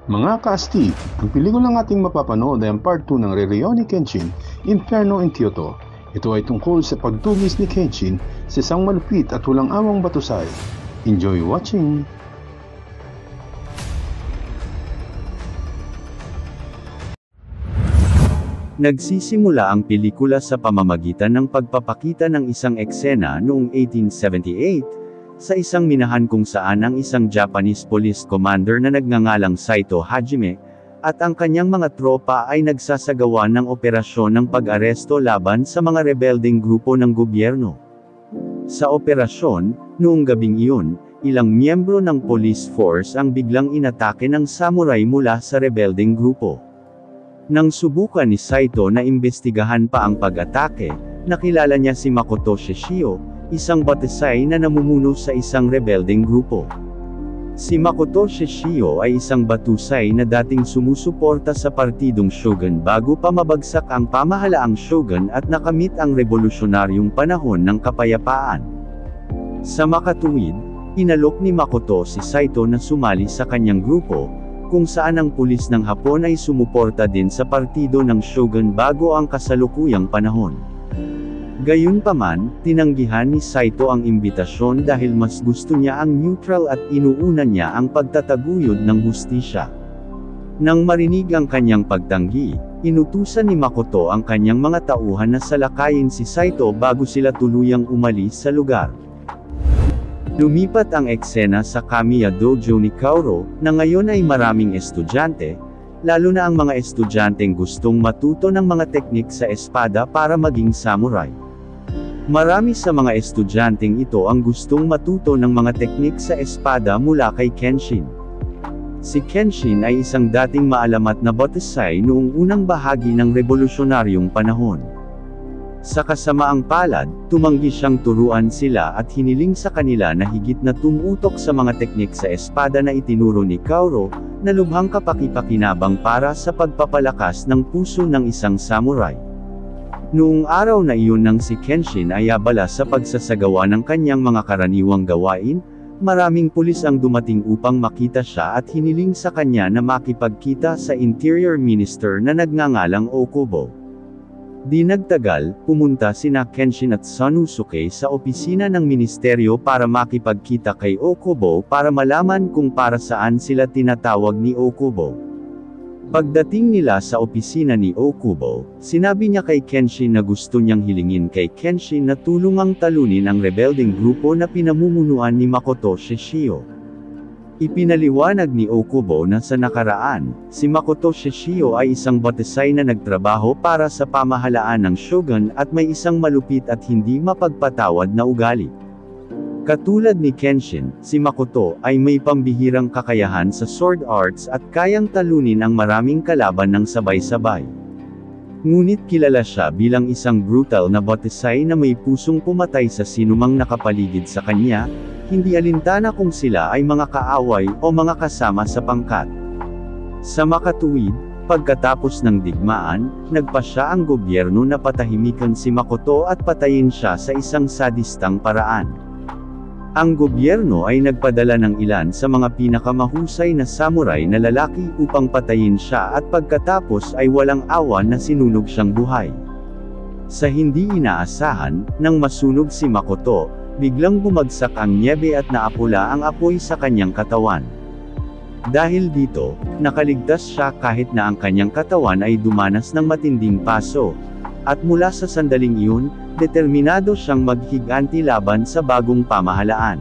Mga kaastig, ang pelikulang ating mapapanood ay ang part 2 ng Rurouni Kenshin, Inferno in Kyoto. Ito ay tungkol sa pagtugis ni Kenshin sa isang malupit at walang awang batusay. Enjoy watching! Nagsisimula ang pelikula sa pamamagitan ng pagpapakita ng isang eksena noong 1878, sa isang minahan kung saan ang isang Japanese police commander na nagngangalang Saito Hajime, at ang kanyang mga tropa ay nagsasagawa ng operasyon ng pag-aresto laban sa mga rebeldeng grupo ng gobyerno. Sa operasyon, noong gabing iyon, ilang miyembro ng police force ang biglang inatake ng samurai mula sa rebeldeng grupo. Nang subukan ni Saito na imbestigahan pa ang pag-atake, nakilala niya si Makoto Shishio, isang batisay na namumuno sa isang rebeldeng grupo. Si Makoto Shishio ay isang batusay na dating sumusuporta sa partidong Shogun bago pa mabagsak ang pamahalaang Shogun at nakamit ang revolusyonaryong panahon ng kapayapaan. Sa makatuwid, inalok ni Makoto si Saito na sumali sa kanyang grupo, kung saan ang pulis ng Hapon ay sumuporta din sa partido ng Shogun bago ang kasalukuyang panahon. Gayunpaman, tinanggihan ni Saito ang imbitasyon dahil mas gusto niya ang neutral at inuuna niya ang pagtataguyod ng hustisya. Nang marinig ang kanyang pagtanggi, inutusan ni Makoto ang kanyang mga tauhan na salakayin si Saito bago sila tuluyang umalis sa lugar. Lumipat ang eksena sa Kamiya Dojo ni Kaoru, na ngayon ay maraming estudyante, lalo na ang mga estudyanteng gustong matuto ng mga teknik sa espada para maging samurai. Marami sa mga estudyanteng ito ang gustong matuto ng mga teknik sa espada mula kay Kenshin. Si Kenshin ay isang dating maalamat na batusay noong unang bahagi ng revolusyonaryong panahon. Sa kasamaang palad, tumanggi siyang turuan sila at hiniling sa kanila na higit na tumutok sa mga teknik sa espada na itinuro ni Kaoru, na lubhang kapaki-pakinabang para sa pagpapalakas ng puso ng isang samurai. Noong araw na iyon nang si Kenshin ay abala sa pagsasagawa ng kanyang mga karaniwang gawain, maraming pulis ang dumating upang makita siya at hiniling sa kanya na makipagkita sa Interior Minister na nagngangalang Okubo. Di nagtagal, pumunta sina Kenshin at Sanosuke sa opisina ng ministeryo para makipagkita kay Okubo para malaman kung para saan sila tinatawag ni Okubo. Pagdating nila sa opisina ni Okubo, sinabi niya kay Kenshin na gusto niyang hilingin kay Kenshin na tulungang talunin ang rebeldeng grupo na pinamumunuan ni Makoto Shishio. Ipinaliwanag ni Okubo na sa nakaraan, si Makoto Shishio ay isang batisay na nagtrabaho para sa pamahalaan ng Shogun at may isang malupit at hindi mapagpatawad na ugali. Katulad ni Kenshin, si Makoto ay may pambihirang kakayahan sa sword arts at kayang talunin ang maraming kalaban ng sabay-sabay. Ngunit kilala siya bilang isang brutal na batisay na may pusong pumatay sa sinumang nakapaligid sa kanya, hindi alintana kung sila ay mga kaaway o mga kasama sa pangkat. Sa makatuwid, pagkatapos ng digmaan, nagpasya ang gobyerno na patahimikan si Makoto at patayin siya sa isang sadistang paraan. Ang gobyerno ay nagpadala ng ilan sa mga pinakamahusay na samurai na lalaki upang patayin siya at pagkatapos ay walang awa na sinunog siyang buhay. Sa hindi inaasahan, nang masunog si Makoto, biglang bumagsak ang nyebe at naapula ang apoy sa kanyang katawan. Dahil dito, nakaligtas siya kahit na ang kanyang katawan ay dumanas ng matinding paso. At mula sa sandaling iyon, determinado siyang maghiganti laban sa bagong pamahalaan.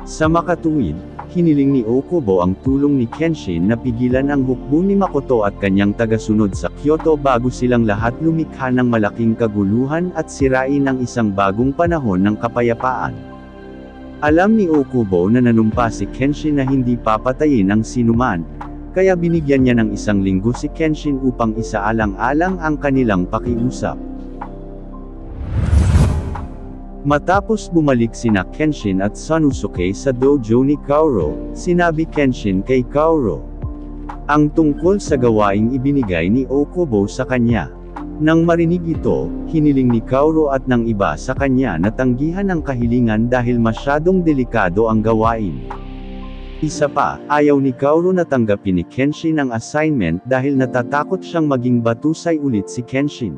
Sa makatuwid, hiniling ni Okubo ang tulong ni Kenshin na pigilan ang hukbo ni Makoto at kanyang tagasunod sa Kyoto bago silang lahat lumikha ng malaking kaguluhan at sirain ang isang bagong panahon ng kapayapaan. Alam ni Okubo na nanumpa si Kenshin na hindi papatayin ang sinuman, kaya binigyan niya ng 1 linggo si Kenshin upang isaalang-alang ang kanilang pakiusap. Matapos bumalik sina Kenshin at Sanosuke sa dojo ni Kaoru, sinabi Kenshin kay Kaoru ang tungkol sa gawaing ibinigay ni Okubo sa kanya. Nang marinig ito, hiniling ni Kaoru at ng iba sa kanya na tanggihan ang kahilingan dahil masyadong delikado ang gawain. Isa pa, ayaw ni Kaoru na tanggapin ni Kenshin ang assignment dahil natatakot siyang maging batusay ulit si Kenshin.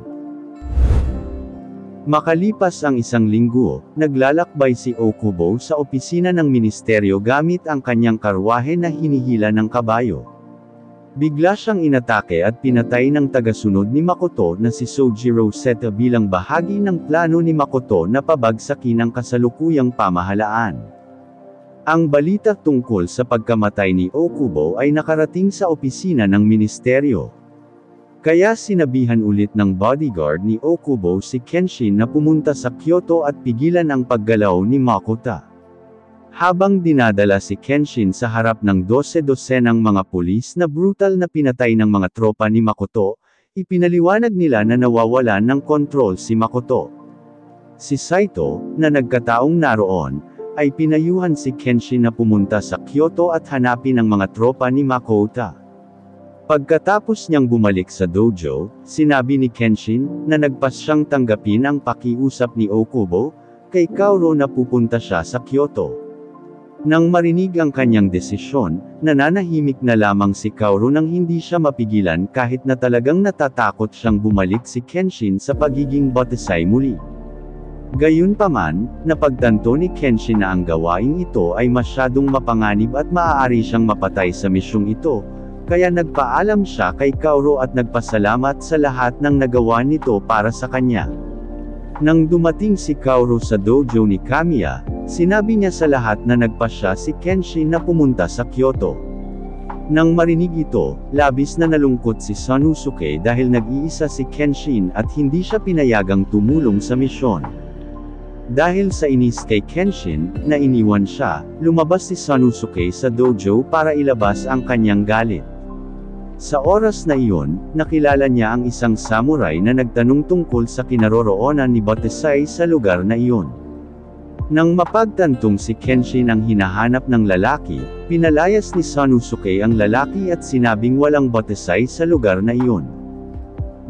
Makalipas ang isang linggo, naglalakbay si Okubo sa opisina ng ministeryo gamit ang kanyang karwahe na hinihila ng kabayo. Bigla siyang inatake at pinatay ng tagasunod ni Makoto na si Sojiro Seta bilang bahagi ng plano ni Makoto na pabagsakin ang kasalukuyang pamahalaan. Ang balita tungkol sa pagkamatay ni Okubo ay nakarating sa opisina ng ministeryo. Kaya sinabihan ulit ng bodyguard ni Okubo si Kenshin na pumunta sa Kyoto at pigilan ang paggalaw ni Makoto. Habang dinadala si Kenshin sa harap ng 12-dosenang mga pulis na brutal na pinatay ng mga tropa ni Makoto, ipinaliwanag nila na nawawalan ng kontrol si Makoto. Si Saito, na nagkataong naroon, ay pinayuhan si Kenshin na pumunta sa Kyoto at hanapin ang mga tropa ni Makoto. Pagkatapos niyang bumalik sa dojo, sinabi ni Kenshin, na nagpas siyang tanggapin ang pakiusap ni Okubo, kay Kaoru na pupunta siya sa Kyoto. Nang marinig ang kanyang desisyon, nananahimik na lamang si Kaoru nang hindi siya mapigilan kahit na talagang natatakot siyang bumalik si Kenshin sa pagiging batusay muli. Gayunpaman, napagtanto ni Kenshin na ang gawaing ito ay masyadong mapanganib at maaari siyang mapatay sa misyong ito, kaya nagpaalam siya kay Kaoru at nagpasalamat sa lahat ng nagawa nito para sa kanya. Nang dumating si Kaoru sa dojo ni Kamiya, sinabi niya sa lahat na nagpasya si Kenshin na pumunta sa Kyoto. Nang marinig ito, labis na nalungkot si Sanosuke dahil nag-iisa si Kenshin at hindi siya pinayagang tumulong sa misyon. Dahil sa inis kay Kenshin, na iniwan siya, lumabas si Sanosuke sa dojo para ilabas ang kanyang galit. Sa oras na iyon, nakilala niya ang isang samurai na nagtanong tungkol sa kinaroroonan ni Batusai sa lugar na iyon. Nang mapagtantong si Kenshin ang hinahanap ng lalaki, pinalayas ni Sanosuke ang lalaki at sinabing walang Batusai sa lugar na iyon.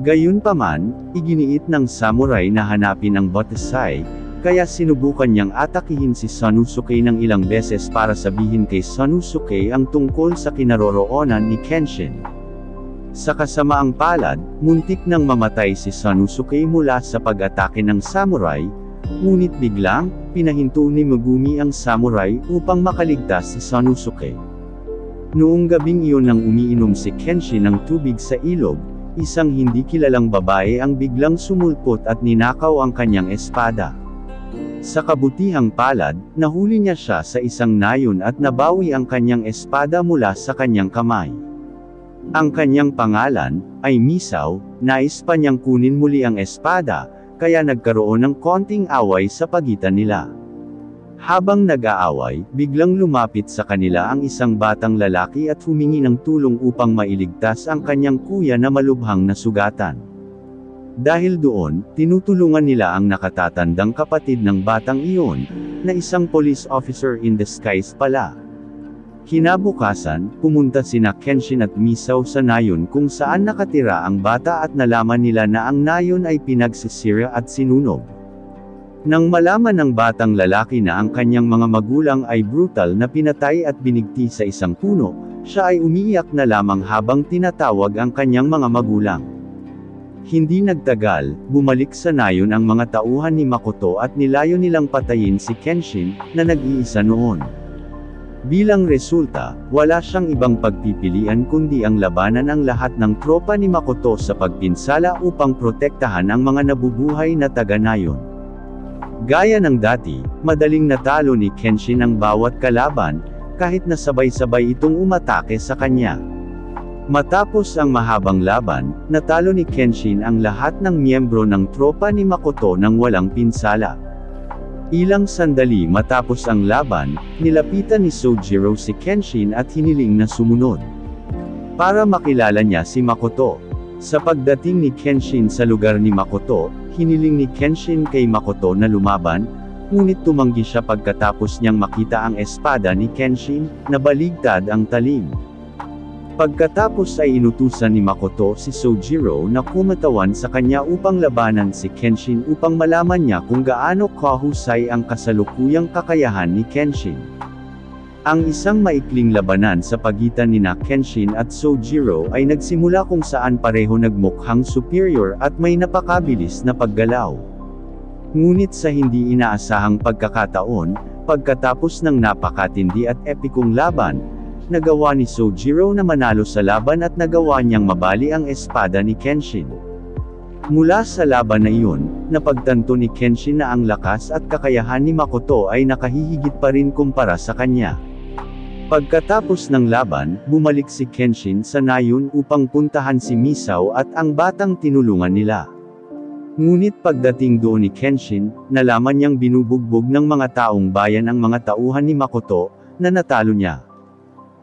Gayunpaman, iginiit ng samurai na hanapin ang Batusai, kaya sinubukan niyang atakihin si Sanosuke ng ilang beses para sabihin kay Sanosuke ang tungkol sa kinaroroonan ni Kenshin. Sa kasamaang palad, muntik nang mamatay si Sanosuke mula sa pag-atake ng samurai, ngunit biglang, pinahinto ni Megumi ang samurai upang makaligtas si Sanosuke. Noong gabing iyon nang umiinom si Kenshin ng tubig sa ilog, isang hindi kilalang babae ang biglang sumulpot at ninakaw ang kanyang espada. Sa kabutihang palad, nahuli niya siya sa isang nayon at nabawi ang kanyang espada mula sa kanyang kamay. Ang kanyang pangalan ay Misao. Nais pa niyang kunin muli ang espada, kaya nagkaroon ng konting away sa pagitan nila. Habang nag-aaway, biglang lumapit sa kanila ang isang batang lalaki at humingi ng tulong upang mailigtas ang kanyang kuya na malubhang nasugatan. Dahil doon, tinutulungan nila ang nakatatandang kapatid ng batang iyon, na isang police officer in disguise pala. Kinabukasan, pumunta sina Kenshin at Misao sa nayon kung saan nakatira ang bata at nalaman nila na ang nayon ay pinagsisira at sinunog. Nang malaman ng batang lalaki na ang kanyang mga magulang ay brutal na pinatay at binigti sa isang puno, siya ay umiiyak na lamang habang tinatawag ang kanyang mga magulang. Hindi nagtagal, bumalik sa nayon ang mga tauhan ni Makoto at nilayo nilang patayin si Kenshin, na nag-iisa noon. Bilang resulta, wala siyang ibang pagpipilian kundi ang labanan ang lahat ng tropa ni Makoto sa pagpinsala upang protektahan ang mga nabubuhay na taga-nayon. Gaya ng dati, madaling natalo ni Kenshin ang bawat kalaban, kahit na sabay-sabay itong umatake sa kanya. Matapos ang mahabang laban, natalo ni Kenshin ang lahat ng miyembro ng tropa ni Makoto nang walang pinsala. Ilang sandali matapos ang laban, nilapitan ni Sojiro si Kenshin at hiniling na sumunod. Para makilala niya si Makoto. Sa pagdating ni Kenshin sa lugar ni Makoto, hiniling ni Kenshin kay Makoto na lumaban, ngunit tumanggi siya pagkatapos niyang makita ang espada ni Kenshin, na baligtad ang talim. Pagkatapos ay inutusan ni Makoto si Sojiro na kumatawan sa kanya upang labanan si Kenshin upang malaman niya kung gaano kahusay ang kasalukuyang kakayahan ni Kenshin. Ang isang maikling labanan sa pagitan nina Kenshin at Sojiro ay nagsimula kung saan pareho nagmukhang superior at may napakabilis na paggalaw. Ngunit sa hindi inaasahang pagkakataon, pagkatapos ng napakatindi at epikong laban, nagawa ni Sojiro na manalo sa laban at nagawa niyang mabali ang espada ni Kenshin. Mula sa laban na iyon, napagtanto ni Kenshin na ang lakas at kakayahan ni Makoto ay nakahihigit pa rin kumpara sa kanya. Pagkatapos ng laban, bumalik si Kenshin sa nayon upang puntahan si Misao at ang batang tinulungan nila. Ngunit pagdating doon ni Kenshin, nalaman niyang binubugbog ng mga taong bayan ang mga tauhan ni Makoto, na natalo niya.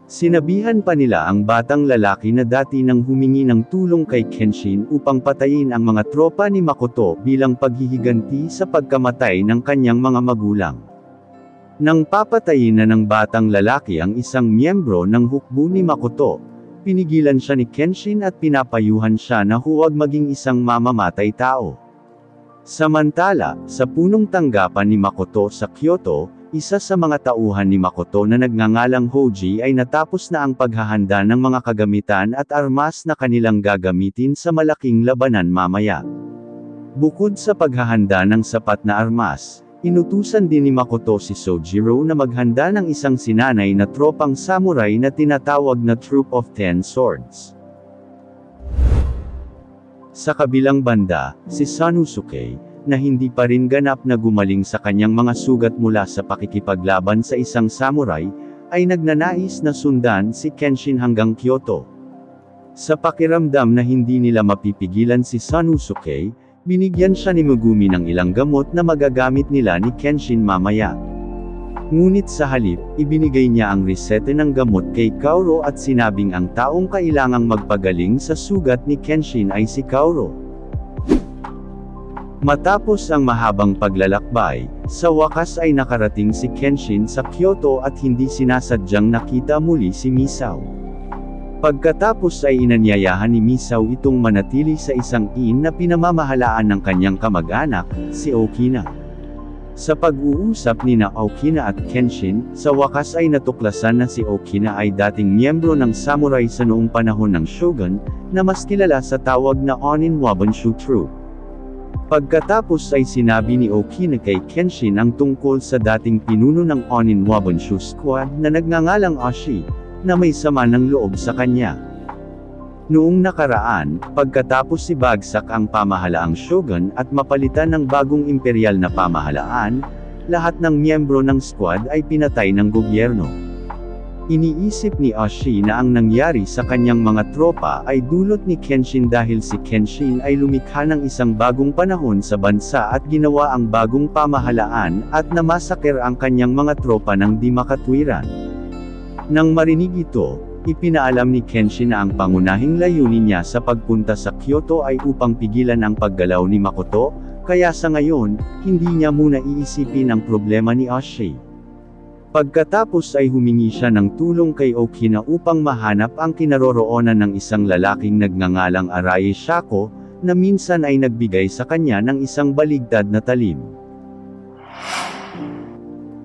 Sinabihan pa nila ang batang lalaki na dati nang humingi ng tulong kay Kenshin upang patayin ang mga tropa ni Makoto bilang paghihiganti sa pagkamatay ng kanyang mga magulang. Nang papatayin na ng batang lalaki ang isang miyembro ng hukbo ni Makoto, pinigilan siya ni Kenshin at pinapayuhan siya na huwag maging isang mamamatay tao. Samantala, sa punong tanggapan ni Makoto sa Kyoto, isa sa mga tauhan ni Makoto na nagngangalang Hoji ay natapos na ang paghahanda ng mga kagamitan at armas na kanilang gagamitin sa malaking labanan mamaya. Bukod sa paghahanda ng sapat na armas, inutusan din ni Makoto si Sojiro na maghanda ng isang sinanay na tropang samurai na tinatawag na Troop of 10 Swords. Sa kabilang banda, si Sanosuke, na hindi pa rin ganap na gumaling sa kanyang mga sugat mula sa pakikipaglaban sa isang samurai, ay nagnanais na sundan si Kenshin hanggang Kyoto. Sa pakiramdam na hindi nila mapipigilan si Sanosuke, binigyan siya ni Megumi ng ilang gamot na magagamit nila ni Kenshin mamaya. Ngunit sa halip, ibinigay niya ang resete ng gamot kay Kaoru at sinabing ang taong kailangang magpagaling sa sugat ni Kenshin ay si Kaoru. Matapos ang mahabang paglalakbay, sa wakas ay nakarating si Kenshin sa Kyoto at hindi sinasadyang nakita muli si Misao. Pagkatapos ay inanyayahan ni Misao itong manatili sa isang inn na pinamamahalaan ng kanyang kamag-anak, si Okina. Sa pag-uusap ni Okina at Kenshin, sa wakas ay natuklasan na si Okina ay dating miyembro ng samurai sa noong panahon ng Shogun, na mas kilala sa tawag na Onin Wabonshu Troop. Pagkatapos ay sinabi ni Okina kay Kenshin ang tungkol sa dating pinuno ng Onin Wabonshu Squad na nagngangalang Oshi, na may sama ng loob sa kanya. Noong nakaraan, pagkatapos ibagsak ang pamahalaang Shogun at mapalitan ng bagong imperial na pamahalaan, lahat ng miyembro ng squad ay pinatay ng gobyerno. Iniisip ni Oshi na ang nangyari sa kanyang mga tropa ay dulot ni Kenshin dahil si Kenshin ay lumikha ng isang bagong panahon sa bansa at ginawa ang bagong pamahalaan at namasaker ang kanyang mga tropa ng di makatwiran. Nang marinig ito, ipinaalam ni Kenshin na ang pangunahing layunin niya sa pagpunta sa Kyoto ay upang pigilan ang paggalaw ni Makoto, kaya sa ngayon, hindi niya muna iisipin ang problema ni Oshi. Pagkatapos ay humingi siya ng tulong kay Okina upang mahanap ang kinaroroonan ng isang lalaking nagngangalang Arai Shako, na minsan ay nagbigay sa kanya ng isang baligtad na talim.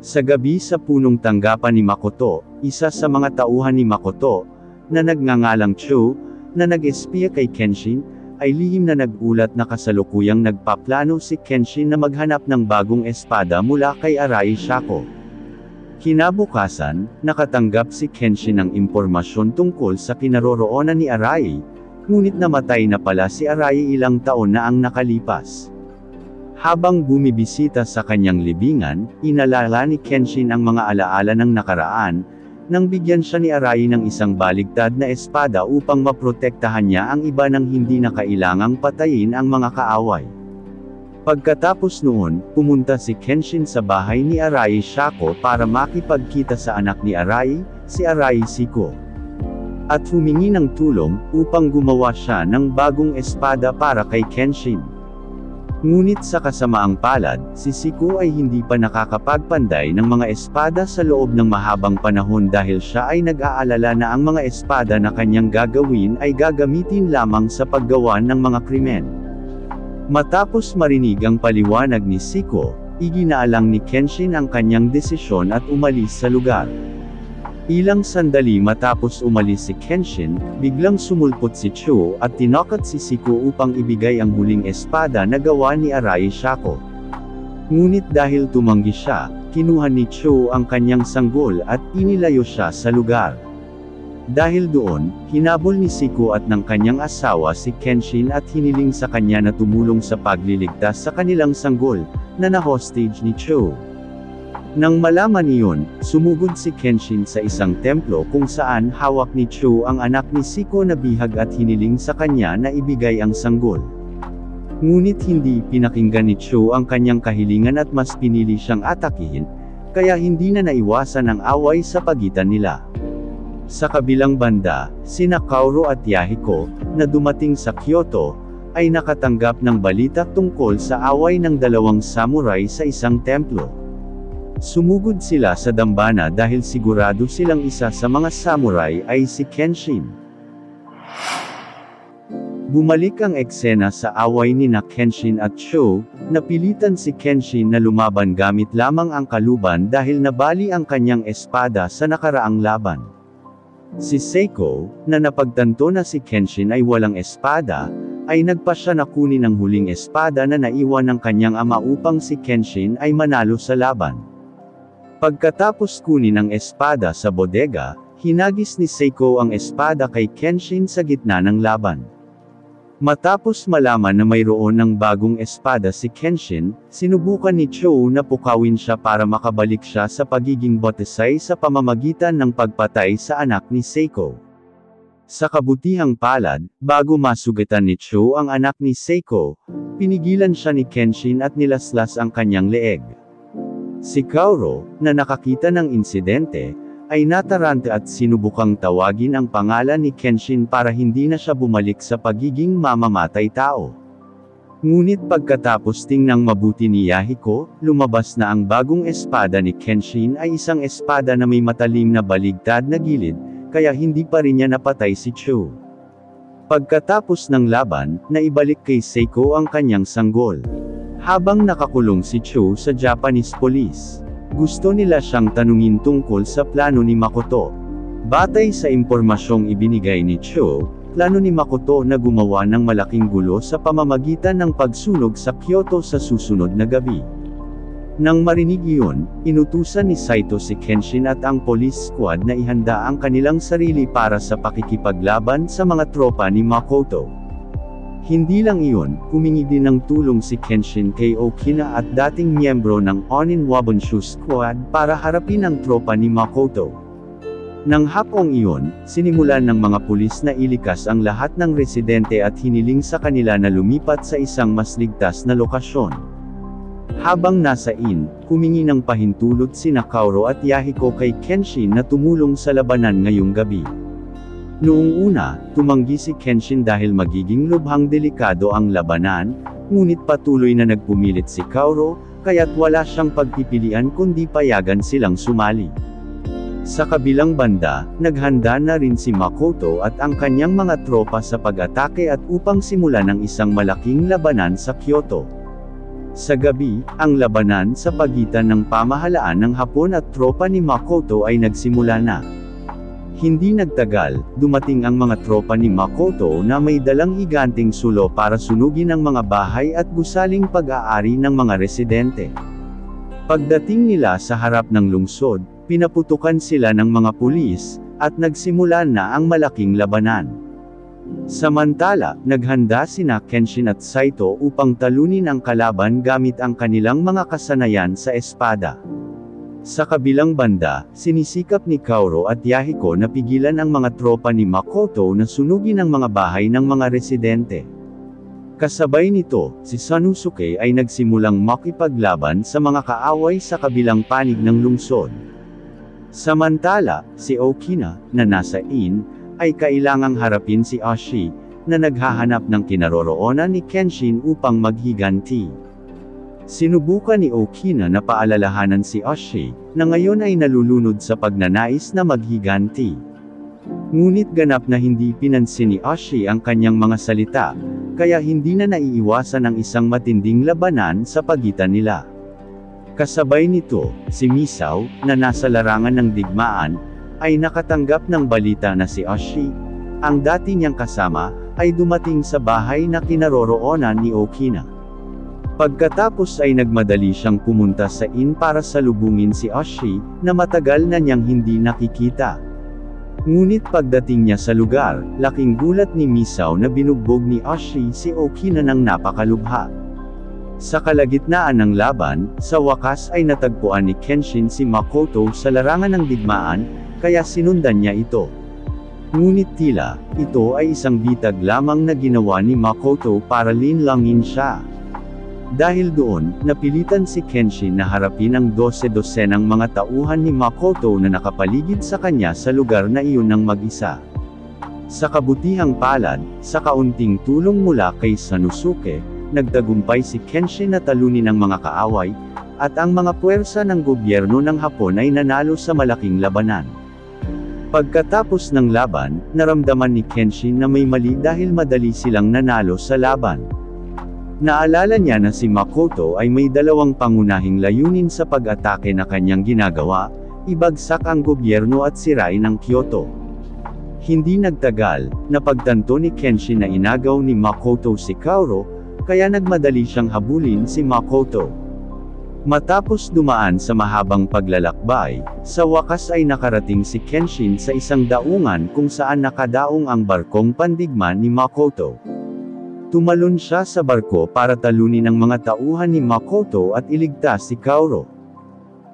Sa gabi sa punong tanggapan ni Makoto, isa sa mga tauhan ni Makoto, na nagngangalang Cho, na nag-espiya kay Kenshin, ay lihim na nagulat na kasalukuyang nagpaplano si Kenshin na maghanap ng bagong espada mula kay Arai Shako. Kinabukasan, nakatanggap si Kenshin ng impormasyon tungkol sa kinaroroonan ni Arai, ngunit namatay na pala si Arai ilang taon na ang nakalipas. Habang bumibisita sa kanyang libingan, inalala ni Kenshin ang mga alaala ng nakaraan, nang bigyan siya ni Arai ng isang baligtad na espada upang maprotektahan niya ang iba nang hindi na kailangang patayin ang mga kaaway. Pagkatapos noon, pumunta si Kenshin sa bahay ni Arai Shako para makipagkita sa anak ni Arai, si Arai Siko. At humingi ng tulong, upang gumawa siya ng bagong espada para kay Kenshin. Ngunit sa kasamaang palad, si Siko ay hindi pa nakakapagpanday ng mga espada sa loob ng mahabang panahon dahil siya ay nag-aalala na ang mga espada na kanyang gagawin ay gagamitin lamang sa paggawa ng mga krimen. Matapos marinig ang paliwanag ni Siko, iginaalang ni Kenshin ang kanyang desisyon at umalis sa lugar. Ilang sandali matapos umalis si Kenshin, biglang sumulpot si Cho at tinakat si Siko upang ibigay ang huling espada na gawa ni Arai Shako. Ngunit dahil tumanggi siya, kinuha ni Cho ang kanyang sanggol at inilayo siya sa lugar. Dahil doon, hinabol ni Siko at ng kanyang asawa si Kenshin at hiniling sa kanya na tumulong sa pagliligtas sa kanilang sanggol, na na-hostage ni Cho. Nang malaman iyon, sumugod si Kenshin sa isang templo kung saan hawak ni Cho ang anak ni Siko na bihag at hiniling sa kanya na ibigay ang sanggol. Ngunit hindi pinakinggan ni Cho ang kanyang kahilingan at mas pinili siyang atakihin, kaya hindi na naiwasan ang away sa pagitan nila. Sa kabilang banda, sina Kaoru at Yahiko, na dumating sa Kyoto, ay nakatanggap ng balita tungkol sa away ng dalawang samurai sa isang templo. Sumugod sila sa dambana dahil sigurado silang isa sa mga samurai ay si Kenshin. Bumalik ang eksena sa away ni Kenshin at Cho, napilitan si Kenshin na lumaban gamit lamang ang kaluban dahil nabali ang kanyang espada sa nakaraang laban. Si Seiko, na napagtanto na si Kenshin ay walang espada, ay nagpasya na kunin ang huling espada na naiwan ng kanyang ama upang si Kenshin ay manalo sa laban. Pagkatapos kunin ang espada sa bodega, hinagis ni Seiko ang espada kay Kenshin sa gitna ng laban. Matapos malaman na mayroon ng bagong espada si Kenshin, sinubukan ni Cho na pukawin siya para makabalik siya sa pagiging botisay sa pamamagitan ng pagpatay sa anak ni Seiko. Sa kabutihang palad, bago masugatan ni Cho ang anak ni Seiko, pinigilan siya ni Kenshin at nilaslas ang kanyang leeg. Si Kaoru, na nakakita ng insidente, ay nataranta at sinubukang tawagin ang pangalan ni Kenshin para hindi na siya bumalik sa pagiging mamamatay tao. Ngunit pagkatapos tingnang mabuti ni Yahiko, lumabas na ang bagong espada ni Kenshin ay isang espada na may matalim na baligtad na gilid, kaya hindi pa rin niya napatay si Cho. Pagkatapos ng laban, naibalik kay Seiko ang kanyang sanggol. Habang nakakulong si Cho sa Japanese police, gusto nila siyang tanungin tungkol sa plano ni Makoto. Batay sa impormasyong ibinigay ni Cho, plano ni Makoto na gumawa ng malaking gulo sa pamamagitan ng pagsunog sa Kyoto sa susunod na gabi. Nang marinig iyon, inutusan ni Saito si Kenshin at ang police squad na ihanda ang kanilang sarili para sa pakikipaglaban sa mga tropa ni Makoto. Hindi lang iyon, humingi din ng tulong si Kenshin kay Okina at dating miyembro ng Onin Wabonshu Squad para harapin ang tropa ni Makoto. Nang hapong iyon, sinimulan ng mga pulis na ilikas ang lahat ng residente at hiniling sa kanila na lumipat sa isang mas ligtas na lokasyon. Habang nasa inn, humingi ng pahintulot sina Kaoru at Yahiko kay Kenshin na tumulong sa labanan ngayong gabi. Noong una, tumanggi si Kenshin dahil magiging lubhang delikado ang labanan, ngunit patuloy na nagpumilit si Kaoru, kaya't wala siyang pagpipilian kundi payagan silang sumali. Sa kabilang banda, naghanda na rin si Makoto at ang kanyang mga tropa sa pag-atake at upang simulan ang isang malaking labanan sa Kyoto. Sa gabi, ang labanan sa pagitan ng pamahalaan ng Hapon at tropa ni Makoto ay nagsimula na. Hindi nagtagal, dumating ang mga tropa ni Makoto na may dalang higanting sulo para sunugin ang mga bahay at gusaling pag-aari ng mga residente. Pagdating nila sa harap ng lungsod, pinaputukan sila ng mga pulis, at nagsimula na ang malaking labanan. Samantala, naghanda sina Kenshin at Saito upang talunin ang kalaban gamit ang kanilang mga kasanayan sa espada. Sa kabilang banda, sinisikap ni Kaoru at Yahiko na pigilan ang mga tropa ni Makoto na sunugin ang mga bahay ng mga residente. Kasabay nito, si Sanosuke ay nagsimulang makipaglaban sa mga kaaway sa kabilang panig ng lungsod. Samantala, si Okina, na nasa inn, ay kailangang harapin si Ashi, na naghahanap ng kinaroroonan ni Kenshin upang maghiganti. Sinubukan ni Okina na paalalahanan si Ashi, na ngayon ay nalulunod sa pagnanais na maghiganti. Ngunit ganap na hindi pinansin ni Ashi ang kanyang mga salita, kaya hindi na naiiwasan ang isang matinding labanan sa pagitan nila. Kasabay nito, si Misao, na nasa larangan ng digmaan, ay nakatanggap ng balita na si Oshii, ang dati niyang kasama, ay dumating sa bahay na kinaroroonan ni Okina. Pagkatapos ay nagmadali siyang pumunta sa inn para salubungin si Oshii, na matagal na niyang hindi nakikita. Ngunit pagdating niya sa lugar, laking gulat ni Misao na binugbog ni Oshii si Okina ng napakalubha. Sa kalagitnaan ng laban, sa wakas ay natagpuan ni Kenshin si Makoto sa larangan ng digmaan, kaya sinundan niya ito. Ngunit tila, ito ay isang bitag lamang na ginawa ni Makoto para linlangin siya. Dahil doon, napilitan si Kenshin na harapin ang 12 ng mga tauhan ni Makoto na nakapaligid sa kanya sa lugar na iyon ng mag-isa. Sa kabutihang palad, sa kaunting tulong mula kay Sanosuke, nagtagumpay si Kenshin na talunin ang mga kaaway, at ang mga puwersa ng gobyerno ng Hapon ay nanalo sa malaking labanan. Pagkatapos ng laban, naramdaman ni Kenshin na may mali dahil madali silang nanalo sa laban. Naalala niya na si Makoto ay may dalawang pangunahing layunin sa pag-atake na kanyang ginagawa, ibagsak ang gobyerno at sirain ang Kyoto. Hindi nagtagal, napagtanto ni Kenshin na inagaw ni Makoto si Kaoru, kaya nagmadali siyang habulin si Makoto. Matapos dumaan sa mahabang paglalakbay, sa wakas ay nakarating si Kenshin sa isang daungan kung saan nakadaong ang barkong pandigma ni Makoto. Tumalon siya sa barko para talunin ang mga tauhan ni Makoto at iligtas si Kaoru.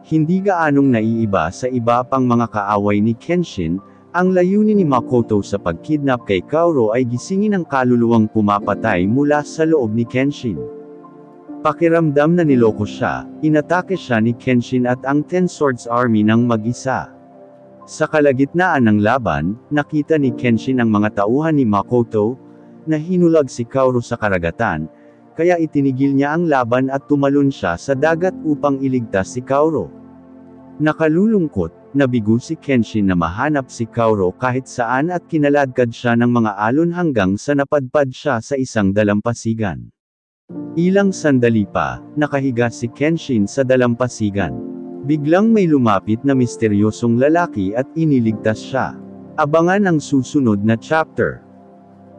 Hindi gaanong naiiba sa iba pang mga kaaway ni Kenshin, ang layunin ni Makoto sa pagkidnap kay Kaoru ay gisingin ang kaluluwang pumapatay mula sa loob ni Kenshin. Pakiramdam na niloko siya, inatake siya ni Kenshin at ang Ten Swords Army ng mag-isa. Sa kalagitnaan ng laban, nakita ni Kenshin ang mga tauhan ni Makoto, na hinulag si Kaoru sa karagatan, kaya itinigil niya ang laban at tumalon siya sa dagat upang iligtas si Kaoru. Nakalulungkot, nabigo si Kenshin na mahanap si Kaoru kahit saan at kinaladkad siya ng mga alon hanggang sa napadpad siya sa isang dalampasigan. Ilang sandali pa, nakahiga si Kenshin sa dalampasigan. Biglang may lumapit na misteryosong lalaki at iniligtas siya. Abangan ang susunod na chapter.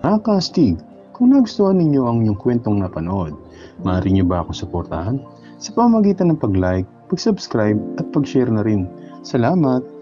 Mga kastig, kung nagustuhan ninyo ang inyong kwentong napanood, maaari niyo ba ako suportahan? Sa pamamagitan ng pag-like, pag-subscribe at pag-share na rin. Salamat!